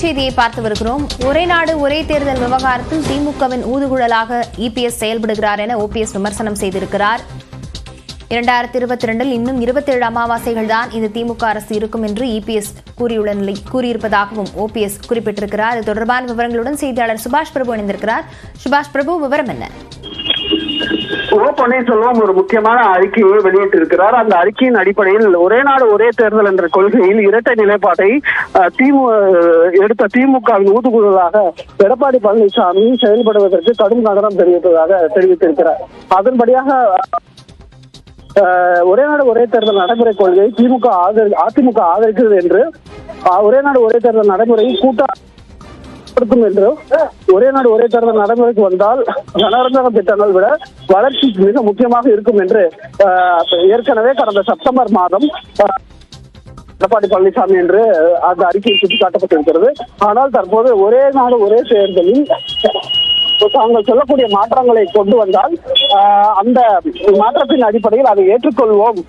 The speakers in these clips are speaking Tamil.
செய்தியை பார்த்து வருகிறோம். ஒரே நாடு ஒரே தேர்தல் விவகாரத்தில் திமுகவின் ஊதுகுழலாக இபிஎஸ் செயல்படுகிறார் என ஓபிஎஸ் விமர்சனம் செய்திருக்கிறார். 2022 இன்னும் 27 அமாவாசைகள் தான் இந்த திமுக அரசு இருக்கும் என்று இபிஎஸ் கூறியிருப்பதாகவும் ஓபிஎஸ் குறிப்பிட்டிருக்கிறார். இது தொடர்பான விவரங்களுடன் செய்தியாளர் சுபாஷ் பிரபு இணைந்திருக்கிறார். சுபாஷ் பிரபு, விவரம் என்ன? ஓ பன்னீர்செல்வம் ஒரு முக்கியமான அறிக்கையை வெளியிட்டிருக்கிறார். அந்த அறிக்கையின் அடிப்படையில் ஒரே நாடு ஒரே தேர்தல் என்ற கொள்கையில் இரட்டை நிலைப்பாட்டை எடுத்த திமுகவின் ஊதுகுழலாக எடப்பாடி பழனிசாமி செயல்படுவதற்கு கடும் கண்டனம் தெரிவித்திருக்கிறார். அதன்படியாக ஒரே நாடு ஒரே தேர்தல் நடைமுறை கொள்கை அதிமுக ஆதரிக்கிறது என்று ஒரே நாடு ஒரே தேர்தல் நடைமுறை என்று ஒரே நாடு ஒரே தேர்தல் நடைமுறைக்கு வந்தால் ஜனரஞ்சக திட்டங்கள் விட வளர்ச்சி மிக முக்கியமாக இருக்கும் என்று ஏற்கனவே கடந்த செப்டம்பர் மாதம் எடப்பாடி பழனிசாமி என்று அந்த அறிக்கையில் சுட்டிக்காட்டப்பட்டிருக்கிறது. ஆனால் தற்போது ஒரே நாடு ஒரே தேர்தலில் தாங்கள் சொல்லக்கூடிய மாற்றங்களை கொண்டு வந்தால் அந்த மாற்றத்தின் அடிப்படையில் அதை ஏற்றுக்கொள்வோம்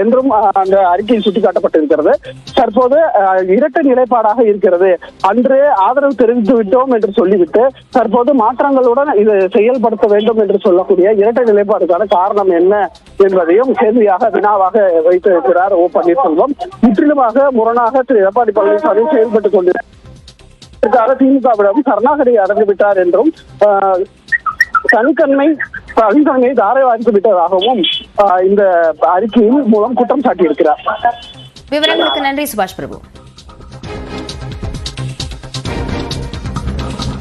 என்றும் அந்த அறிக்கையில் சுட்டிக்காட்டப்பட்டிருக்கிறது. தற்போது இரட்டை நிலைப்பாடாக இருக்கிறது. அன்று ஆதரவு தெரிவித்து விட்டோம் என்று சொல்லிவிட்டு தற்போது மாற்றங்களுடன் இது செயல்படுத்த வேண்டும் என்று சொல்லக்கூடிய இரட்டை நிலைப்பாடுக்கான காரணம் என்ன என்பதையும் கேள்வியாக வினாவாக வைத்திருக்கிறார் ஓ பன்னீர்செல்வம். முற்றிலுமாக முரணாக திரு எடப்பாடி பழனிசாமி செயல்பட்டுக் கொண்டிருக்கிறார். திமுகவிடம் சரணாகதி அடைந்துவிட்டார் என்றும் தனித்தன்மை தாரை வாய்த்து விட்டதாகவும் இந்த அறிக்கையின் மூலம் குற்றம் சாட்டியிருக்கிறார். விவரங்களுக்கு நன்றி சுபாஷ் பிரபு.